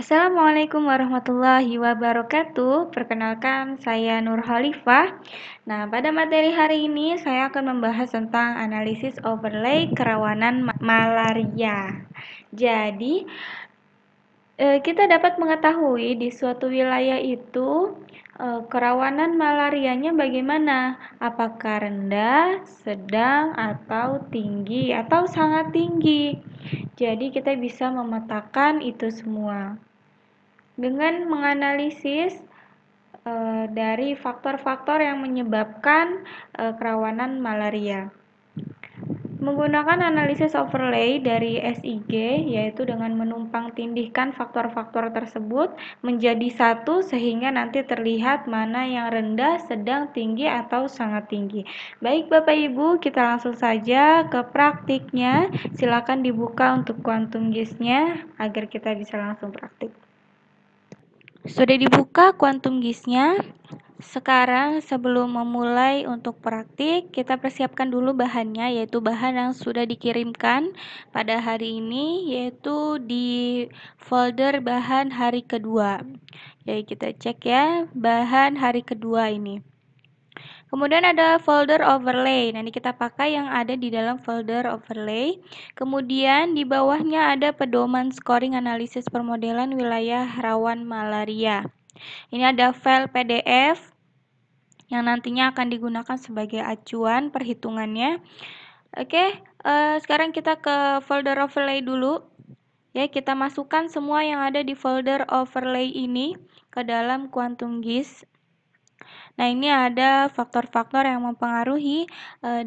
Assalamualaikum warahmatullahi wabarakatuh. Perkenalkan, saya Nur Khalifah. Nah, pada materi hari ini saya akan membahas tentang analisis overlay kerawanan malaria. Jadi, kita dapat mengetahui di suatu wilayah itu kerawanan malarianya bagaimana? Apakah rendah, sedang, atau tinggi, atau sangat tinggi? Jadi, kita bisa memetakan itu semua dengan menganalisis dari faktor-faktor yang menyebabkan kerawanan malaria. Menggunakan analisis overlay dari SIG, yaitu dengan menumpang tindihkan faktor-faktor tersebut menjadi satu sehingga nanti terlihat mana yang rendah, sedang, tinggi, atau sangat tinggi. Baik Bapak Ibu, kita langsung saja ke praktiknya. Silakan dibuka untuk quantum GIS-nya agar kita bisa langsung praktik. Sudah dibuka quantum GIS-nya. Sekarang sebelum memulai untuk praktik, kita persiapkan dulu bahannya, yaitu bahan yang sudah dikirimkan pada hari ini, yaitu di folder bahan hari kedua. Jadi kita cek ya, bahan hari kedua ini. Kemudian ada folder overlay, nanti kita pakai yang ada di dalam folder overlay. Kemudian di bawahnya ada pedoman scoring analisis permodelan wilayah rawan malaria. Ini ada file PDF yang nantinya akan digunakan sebagai acuan perhitungannya. Oke, sekarang kita ke folder overlay dulu. Ya, kita masukkan semua yang ada di folder overlay ini ke dalam quantum GIS. Nah, ini ada faktor-faktor yang mempengaruhi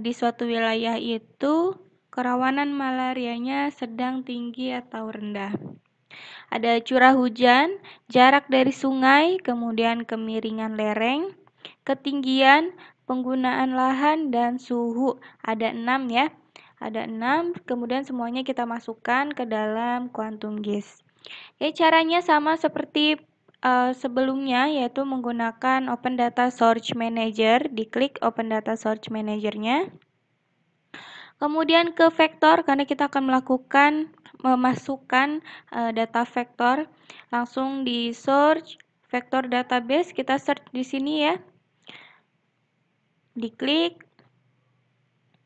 di suatu wilayah itu kerawanan malarianya sedang, tinggi, atau rendah. Ada curah hujan, jarak dari sungai, kemudian kemiringan lereng, ketinggian, penggunaan lahan, dan suhu. Ada 6 ya. Ada 6, kemudian semuanya kita masukkan ke dalam quantum GIS. Ya, caranya sama seperti sebelumnya, yaitu menggunakan Open Data Source Manager. Diklik Open Data Source Manager-nya. Kemudian ke vektor, karena kita akan memasukkan data vektor. Langsung di search vektor database, kita search di sini ya. Diklik.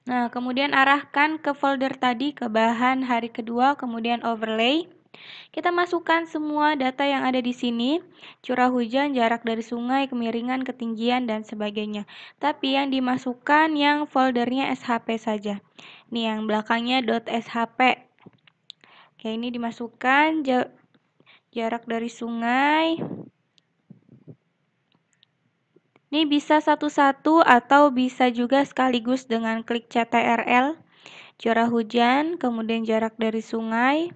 Nah, kemudian arahkan ke folder tadi, ke bahan hari kedua, kemudian overlay. Kita masukkan semua data yang ada di sini, curah hujan, jarak dari sungai, kemiringan, ketinggian, dan sebagainya. Tapi yang dimasukkan yang foldernya SHP saja. Ini yang belakangnya .shp. Oke, ini dimasukkan jarak dari sungai. Ini bisa satu-satu atau bisa juga sekaligus dengan klik CTRL. Curah hujan, kemudian jarak dari sungai.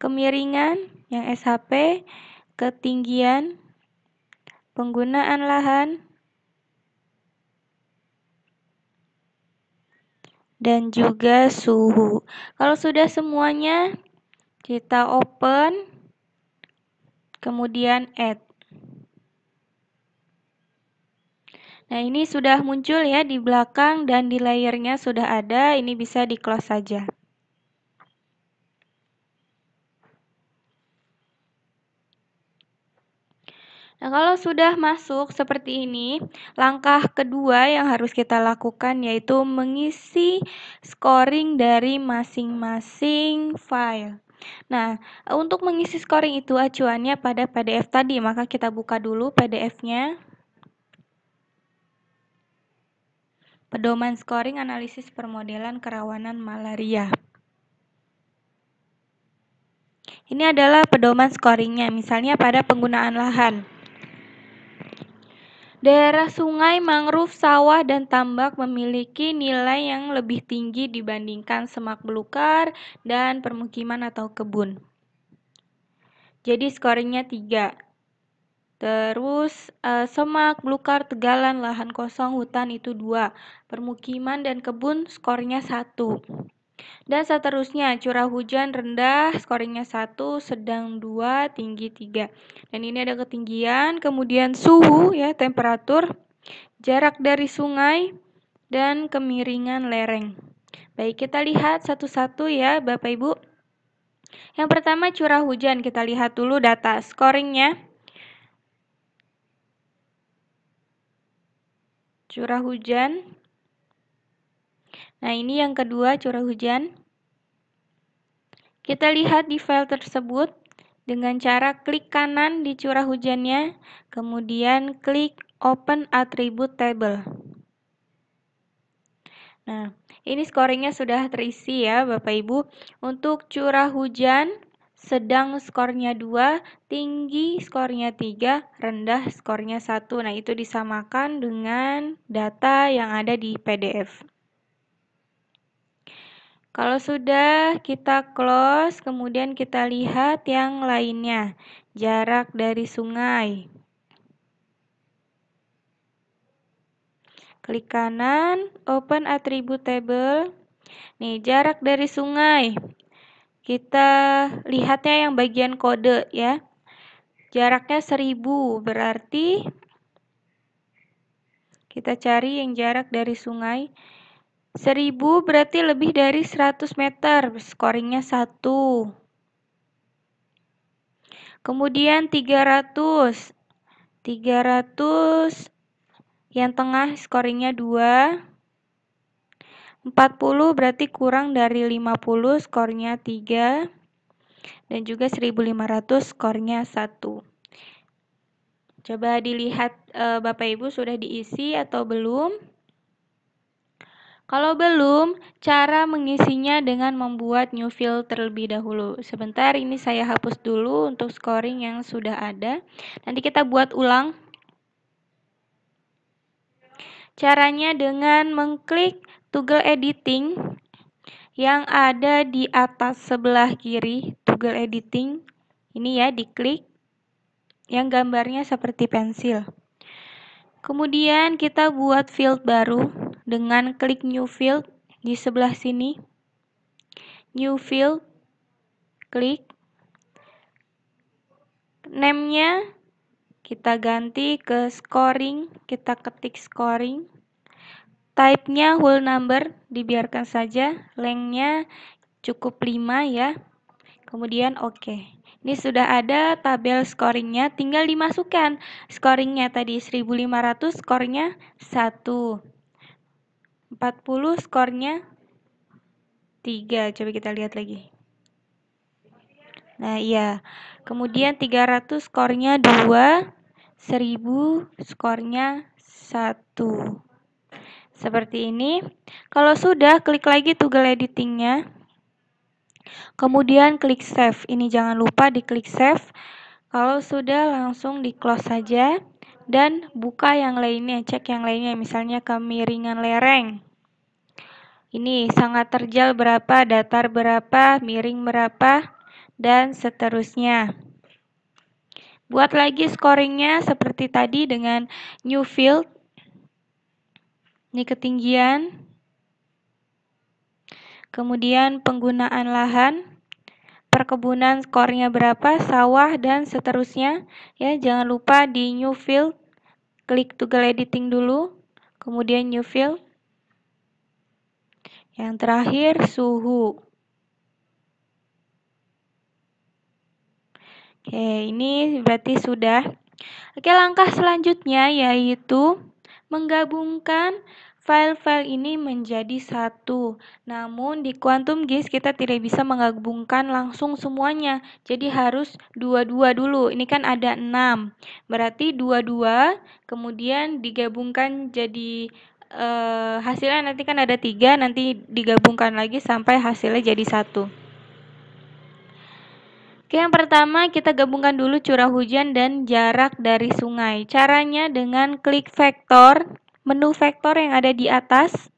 Kemiringan yang SHP, ketinggian, penggunaan lahan, dan juga suhu. Kalau sudah semuanya, kita open, kemudian add. Nah, ini sudah muncul ya di belakang dan di layernya sudah ada, ini bisa di close saja. Nah, kalau sudah masuk seperti ini, langkah kedua yang harus kita lakukan yaitu mengisi scoring dari masing-masing file. Nah, untuk mengisi scoring itu acuannya pada PDF tadi, maka kita buka dulu PDF-nya. Pedoman scoring analisis permodelan kerawanan malaria. Ini adalah pedoman scoringnya, misalnya pada penggunaan lahan. Daerah sungai, mangrove, sawah, dan tambak memiliki nilai yang lebih tinggi dibandingkan semak belukar dan permukiman atau kebun. Jadi scoringnya 3. Terus semak, belukar, tegalan, lahan kosong, hutan itu 2. Permukiman dan kebun skornya 1. Dan seterusnya, curah hujan rendah, scoringnya 1, sedang 2, tinggi 3. Dan ini ada ketinggian, kemudian suhu ya, temperatur, jarak dari sungai, dan kemiringan lereng. Baik, kita lihat satu-satu ya Bapak Ibu. Yang pertama curah hujan, kita lihat dulu data scoringnya. Curah hujan. Nah, ini yang kedua curah hujan. Kita lihat di file tersebut dengan cara klik kanan di curah hujannya, kemudian klik Open Attribute Table. Nah, ini scoringnya sudah terisi ya Bapak Ibu. Untuk curah hujan, sedang skornya 2, tinggi skornya 3, rendah skornya 1. Nah, itu disamakan dengan data yang ada di PDF. Kalau sudah kita close, kemudian kita lihat yang lainnya. Jarak dari sungai. Klik kanan, Open Attribute Table. Nih, jarak dari sungai. Kita lihatnya yang bagian kode ya. Jaraknya 1000, berarti kita cari yang jarak dari sungai. 1000 berarti lebih dari 100 meter, scoringnya 1. Kemudian 300. 300 yang tengah scoringnya 2. 40 berarti kurang dari 50, skornya 3. Dan juga 1500 skornya 1. Coba dilihat Bapak Ibu sudah diisi atau belum? Kalau belum, cara mengisinya dengan membuat new field terlebih dahulu. Sebentar, ini saya hapus dulu untuk scoring yang sudah ada. Nanti kita buat ulang. Caranya dengan mengklik toggle editing yang ada di atas sebelah kiri, toggle editing. Ini ya, diklik. Yang gambarnya seperti pensil. Kemudian kita buat field baru dengan klik new field di sebelah sini. New field, klik. Name-nya kita ganti ke scoring, kita ketik scoring. Type-nya whole number, dibiarkan saja. Length-nya cukup 5 ya. Kemudian oke. Ini sudah ada tabel scoringnya, tinggal dimasukkan. Scoringnya tadi 1500, skornya 1. 40 skornya 3. Coba kita lihat lagi. Nah, iya. Kemudian 300 skornya 2. 1000 skornya 1. Seperti ini. Kalau sudah, klik lagi toggle editingnya. Kemudian klik save. Ini jangan lupa diklik save. Kalau sudah, langsung di close saja. Dan buka yang lainnya, cek yang lainnya. Misalnya kemiringan lereng. Ini sangat terjal berapa, datar berapa, miring berapa, dan seterusnya. Buat lagi scoringnya seperti tadi dengan new field. Ini ketinggian. Kemudian penggunaan lahan. Perkebunan skornya berapa, sawah, dan seterusnya. Ya, jangan lupa di new field. Klik toggle editing dulu. Kemudian new field. Yang terakhir, suhu. Oke, ini berarti sudah. Oke, langkah selanjutnya yaitu menggabungkan file-file ini menjadi satu. Namun di QuantumGIS kita tidak bisa menggabungkan langsung semuanya. Jadi harus dua-dua dulu. Ini kan ada 6. Berarti dua-dua, kemudian digabungkan jadi hasilnya nanti kan ada 3, nanti digabungkan lagi sampai hasilnya jadi 1. Oke, yang pertama kita gabungkan dulu curah hujan dan jarak dari sungai. Caranya dengan klik vektor, menu vektor yang ada di atas.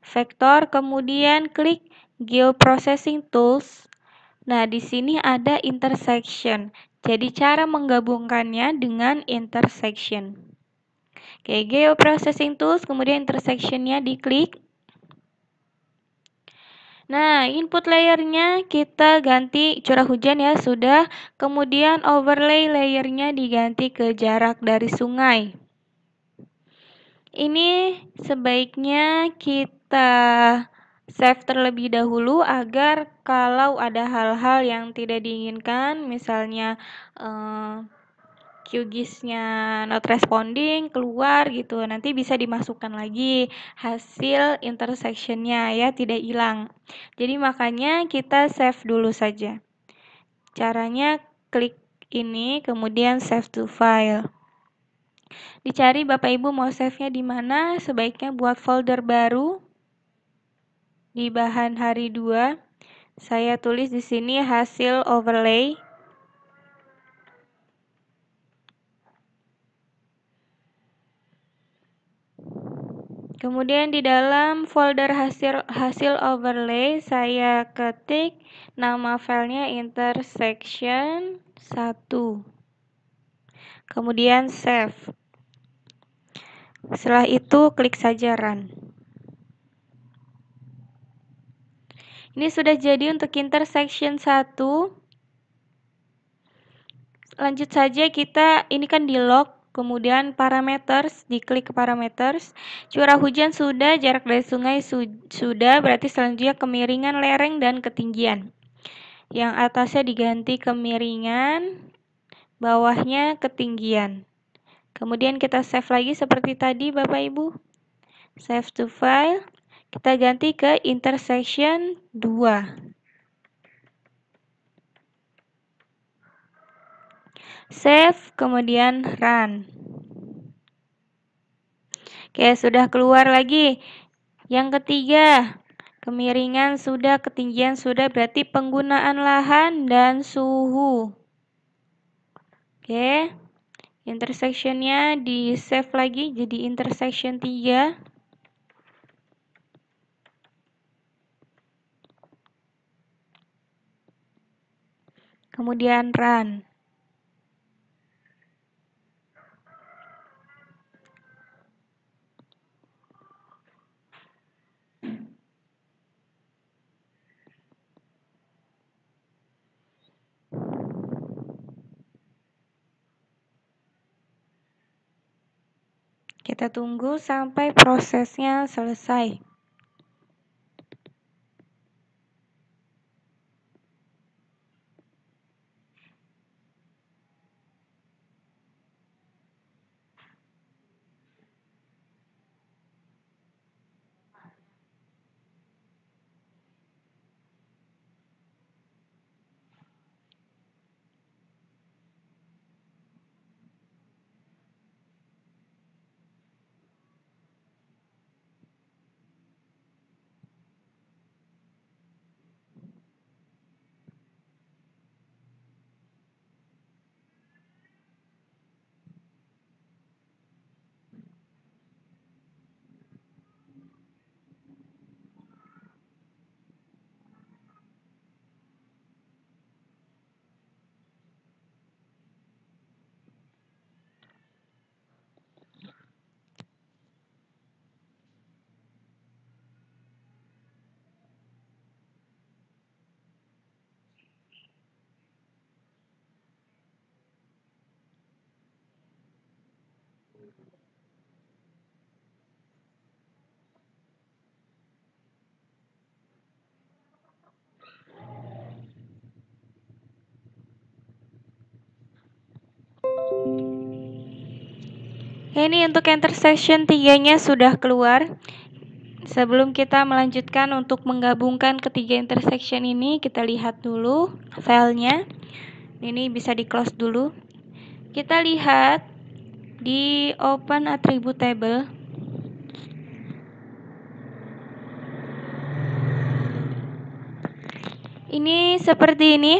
Vektor, kemudian klik Geoprocessing Tools. Nah, di sini ada intersection. Jadi cara menggabungkannya dengan intersection. Oke, Geoprocessing Tools, kemudian intersection-nya diklik. Nah, input layernya kita ganti curah hujan ya, sudah. Kemudian overlay layernya diganti ke jarak dari sungai. Ini sebaiknya kita save terlebih dahulu agar kalau ada hal-hal yang tidak diinginkan, misalnya QGIS-nya not responding keluar gitu, nanti bisa dimasukkan lagi hasil intersection-nya ya, tidak hilang. Jadi makanya kita save dulu saja. Caranya klik ini, kemudian save to file. Dicari Bapak Ibu mau save-nya di mana, sebaiknya buat folder baru di bahan hari 2. Saya tulis di sini hasil overlay. Kemudian di dalam folder hasil overlay saya ketik nama filenya intersection 1. Kemudian save. Setelah itu klik saja run. Ini sudah jadi untuk intersection 1. Lanjut saja kita, ini kan di log, kemudian parameters, diklik ke parameters. Curah hujan sudah, jarak dari sungai sudah, berarti selanjutnya kemiringan lereng dan ketinggian. Yang atasnya diganti kemiringan, bawahnya ketinggian. Kemudian kita save lagi seperti tadi Bapak Ibu. Save to file. Kita ganti ke intersection 2. Save, kemudian run. Oke, sudah keluar lagi. Yang ketiga, kemiringan sudah, ketinggian sudah, berarti penggunaan lahan dan suhu. Oke, intersection-nya di save lagi jadi intersection 3. Kemudian run. Kita tunggu sampai prosesnya selesai. Ini untuk intersection 3-nya sudah keluar. Sebelum kita melanjutkan untuk menggabungkan ketiga intersection ini, kita lihat dulu filenya. Ini bisa di close dulu. Kita lihat di open attribute table. Ini seperti ini.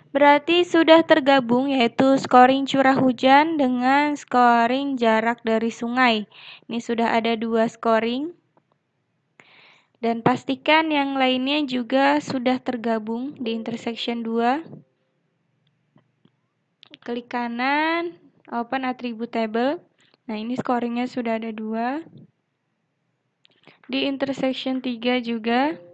Berarti sudah tergabung, yaitu scoring curah hujan dengan scoring jarak dari sungai. Ini sudah ada 2 scoring. Dan pastikan yang lainnya juga sudah tergabung di intersection 2. Klik kanan, open attribute table. Nah, ini scoringnya sudah ada 2. Di intersection 3 juga.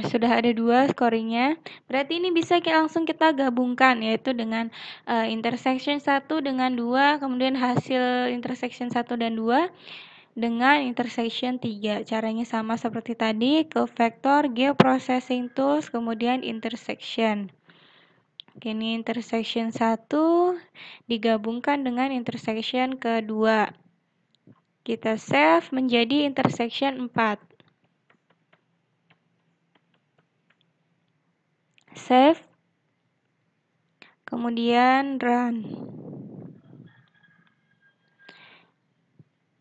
sudah ada 2 scoringnya. Berarti ini bisa langsung kita gabungkan, yaitu dengan intersection 1 dengan 2, kemudian hasil intersection 1 dan 2 dengan intersection 3. Caranya sama seperti tadi, ke vektor geoprocessing tools, kemudian intersection. Oke, ini intersection 1 digabungkan dengan intersection kedua. Kita save menjadi intersection 4. Save, kemudian run.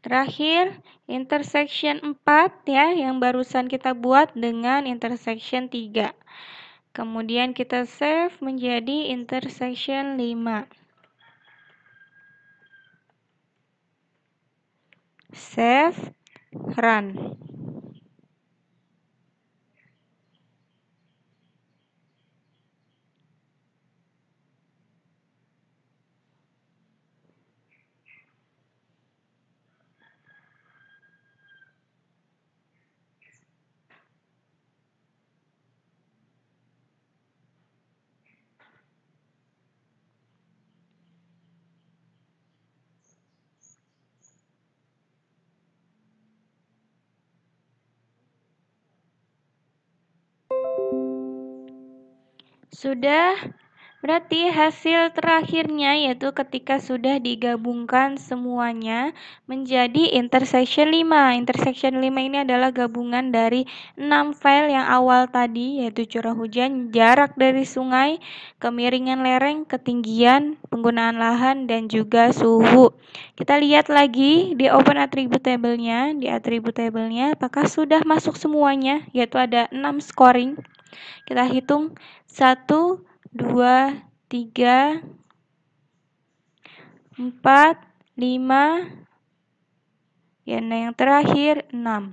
Terakhir, intersection 4 ya, yang barusan kita buat dengan intersection 3. Kemudian kita save menjadi intersection 5. Save, run. Sudah, berarti hasil terakhirnya yaitu ketika sudah digabungkan semuanya menjadi intersection 5. Intersection 5 ini adalah gabungan dari 6 file yang awal tadi, yaitu curah hujan, jarak dari sungai, kemiringan lereng, ketinggian, penggunaan lahan, dan juga suhu. Kita lihat lagi di open attribute table-nya, apakah sudah masuk semuanya, yaitu ada 6 scoring. Kita hitung 1, 2, 3, 4, 5, ya, nah yang terakhir 6.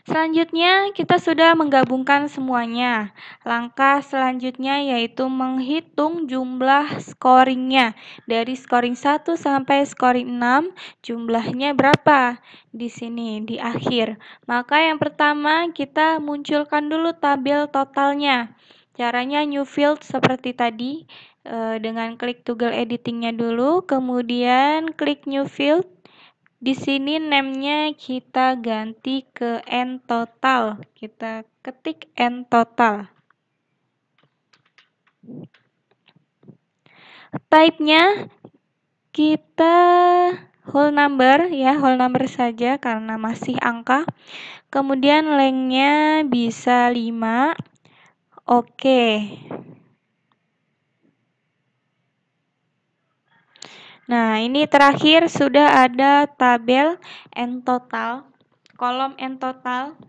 Selanjutnya kita sudah menggabungkan semuanya. Langkah selanjutnya yaitu menghitung jumlah scoringnya. Dari scoring 1 sampai scoring 6, jumlahnya berapa? Di sini, di akhir. Maka yang pertama kita munculkan dulu tabel totalnya. Caranya new field seperti tadi, dengan klik toggle editingnya dulu, kemudian klik new field. Di sini name-nya kita ganti ke N total. Kita ketik N total. Type-nya kita whole number ya, whole number saja karena masih angka. Kemudian length-nya bisa 5. Oke. Nah, ini terakhir sudah ada tabel N total, kolom N total.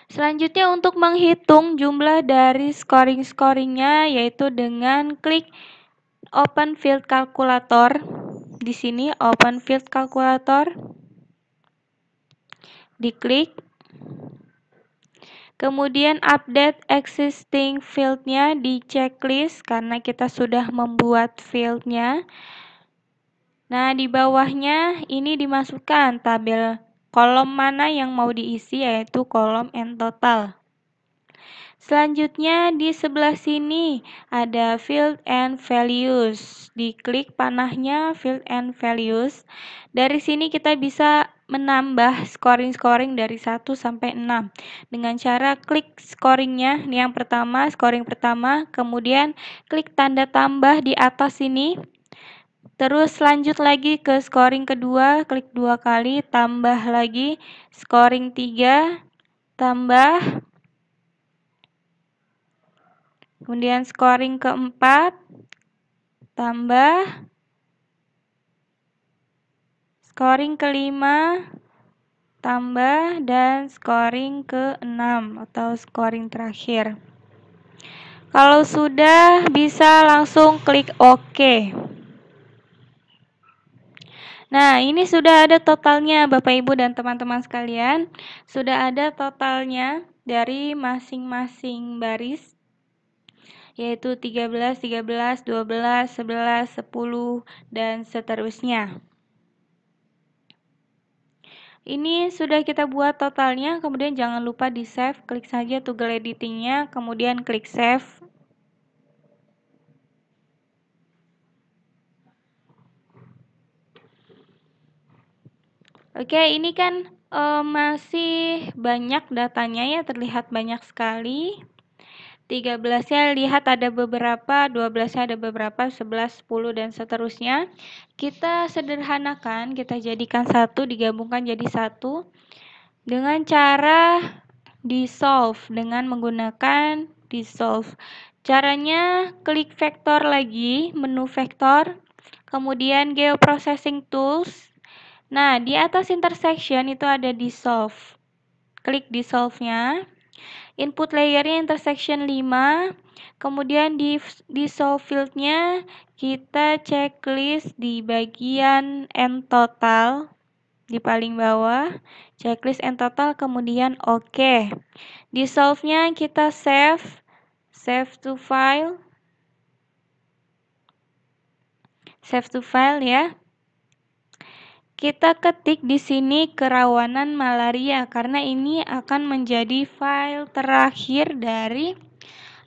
Selanjutnya untuk menghitung jumlah dari scoring-scoringnya yaitu dengan klik Open Field Calculator. Di sini Open Field Calculator. Diklik. Kemudian update existing field-nya di checklist karena kita sudah membuat field-nya. Nah, di bawahnya ini dimasukkan tabel kolom mana yang mau diisi yaitu kolom N total. Selanjutnya di sebelah sini ada field and values. Diklik panahnya field and values. Dari sini kita bisa menambah scoring-scoring dari 1 sampai 6 dengan cara klik scoringnya. Ini yang pertama, scoring pertama, kemudian klik tanda tambah di atas sini. Terus lanjut lagi ke scoring kedua, klik 2 kali, tambah lagi scoring 3, tambah, kemudian scoring keempat, tambah, scoring kelima, tambah, dan scoring ke-6 atau scoring terakhir. Kalau sudah, bisa langsung klik OK. Nah, ini sudah ada totalnya Bapak Ibu dan teman-teman sekalian. Sudah ada totalnya dari masing-masing baris, yaitu 13, 13, 12, 11, 10, dan seterusnya. Ini sudah kita buat totalnya, kemudian jangan lupa di save, klik saja toggle editingnya, kemudian klik save. Oke, ini kan masih banyak datanya ya, terlihat banyak sekali. 13-nya lihat ada beberapa, 12-nya ada beberapa, 11, 10, dan seterusnya. Kita sederhanakan, kita jadikan satu, digabungkan jadi satu dengan cara dissolve, dengan menggunakan dissolve. Caranya klik vektor lagi, menu vektor, kemudian geoprocessing tools. Nah, di atas intersection itu ada dissolve. Klik dissolve-nya. Input layernya intersection 5. Kemudian di dissolve field-nya kita checklist di bagian end total. Di paling bawah, checklist end total, kemudian OK. Dissolve-nya kita save to file. Save to file ya. Kita ketik di sini kerawanan malaria karena ini akan menjadi file terakhir dari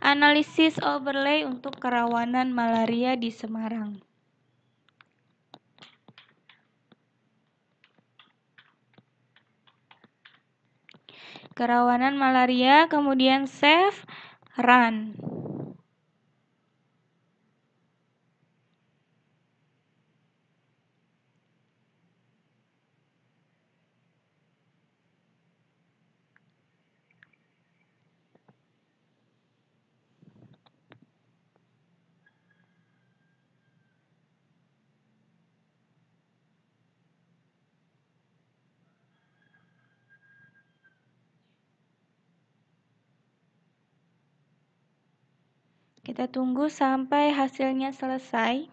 analisis overlay untuk kerawanan malaria di Semarang. Kerawanan malaria, kemudian save, run. Kita tunggu sampai hasilnya selesai.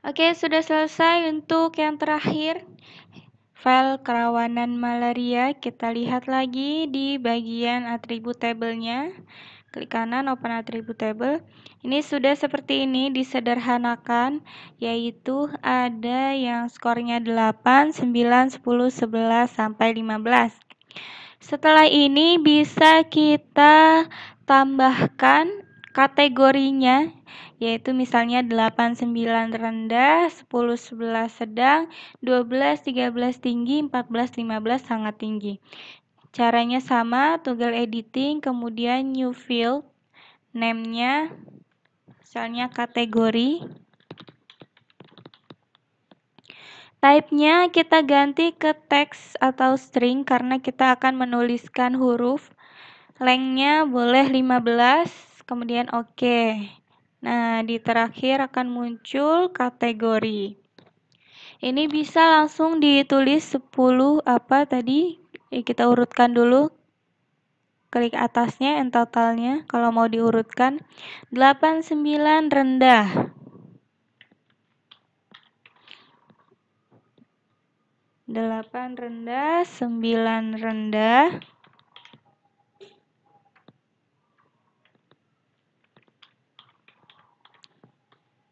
Oke, sudah selesai untuk yang terakhir. File kerawanan malaria, kita lihat lagi di bagian atribut tabelnya. Klik kanan, open atribut table. Ini sudah seperti ini, disederhanakan, yaitu ada yang skornya 8, 9, 10, 11, sampai 15. Setelah ini bisa kita tambahkan kategorinya, yaitu misalnya 8, 9 rendah, 10, 11 sedang, 12, 13 tinggi, 14, 15 sangat tinggi. Caranya sama, toggle editing, kemudian new field, name-nya, misalnya kategori. Type-nya kita ganti ke teks atau string karena kita akan menuliskan huruf. Length-nya boleh 15, kemudian OK. Nah, di terakhir akan muncul kategori. Ini bisa langsung ditulis 10 apa tadi? Kita urutkan dulu. Klik atasnya, end totalnya, kalau mau diurutkan. 8, 9 rendah. 8 rendah, 9 rendah.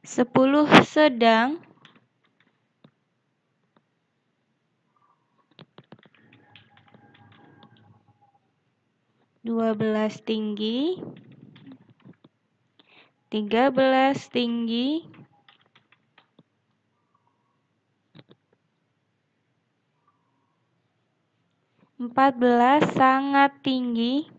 10 sedang. 12 tinggi. 13 tinggi. 14 sangat tinggi.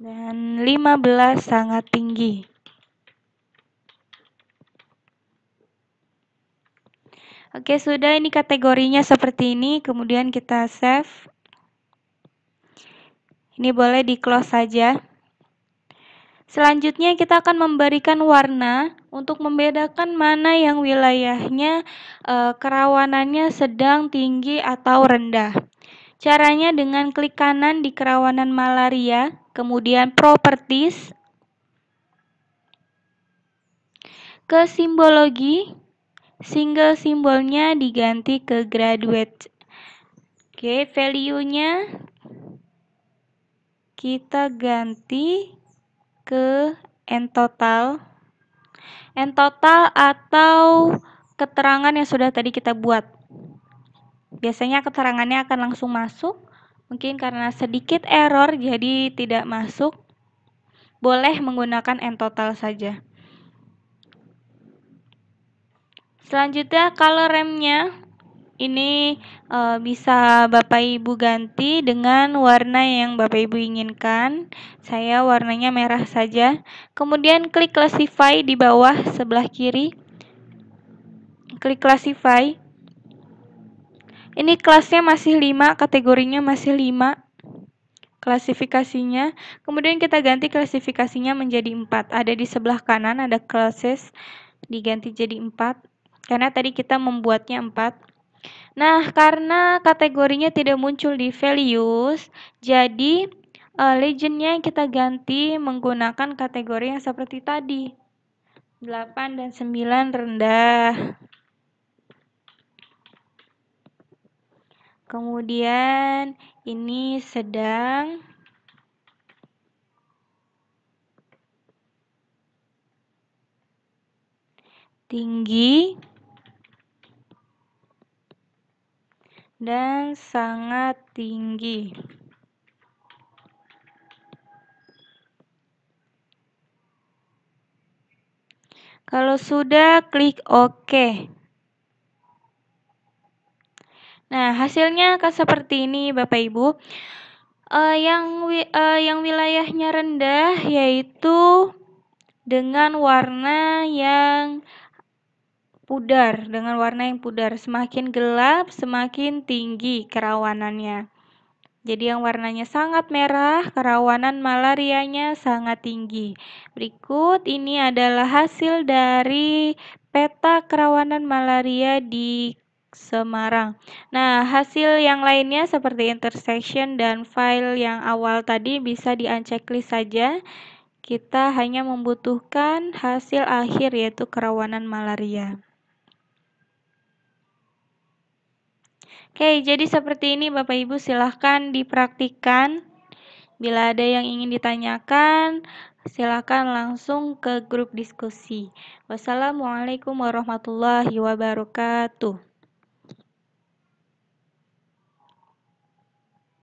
Dan 15 sangat tinggi. Oke, sudah, ini kategorinya seperti ini, kemudian kita save. Ini boleh di close saja. Selanjutnya kita akan memberikan warna untuk membedakan mana yang wilayahnya kerawanannya sedang, tinggi, atau rendah. Caranya dengan klik kanan di kerawanan malaria, kemudian properties, ke simbologi, single simbolnya diganti ke graduate. Oke, value-nya kita ganti ke N total atau keterangan yang sudah tadi kita buat. Biasanya keterangannya akan langsung masuk, mungkin karena sedikit error jadi tidak masuk. Boleh menggunakan N total saja. Selanjutnya color remnya ini bisa Bapak Ibu ganti dengan warna yang Bapak Ibu inginkan. Saya warnanya merah saja. Kemudian klik classify di bawah sebelah kiri. Klik classify. Ini kelasnya masih 5, kategorinya masih 5. Klasifikasinya. Kemudian kita ganti klasifikasinya menjadi 4. Ada di sebelah kanan ada classes, diganti jadi 4. Karena tadi kita membuatnya 4. Nah, karena kategorinya tidak muncul di values, jadi legendnya kita ganti menggunakan kategori yang seperti tadi. 8 dan 9 rendah. Kemudian ini sedang. Tinggi. Dan sangat tinggi. Kalau sudah, klik OK. Nah, hasilnya akan seperti ini, Bapak Ibu. Yang wilayahnya rendah yaitu dengan warna yang pudar, semakin gelap, semakin tinggi kerawanannya. Jadi yang warnanya sangat merah, kerawanan malarianya sangat tinggi. Berikut ini adalah hasil dari peta kerawanan malaria di Semarang. Nah, hasil yang lainnya seperti intersection dan file yang awal tadi bisa di-unchecklist saja. Kita hanya membutuhkan hasil akhir yaitu kerawanan malaria. Oke, jadi seperti ini Bapak Ibu, silahkan dipraktikkan. Bila ada yang ingin ditanyakan, silahkan langsung ke grup diskusi. Wassalamualaikum warahmatullahi wabarakatuh.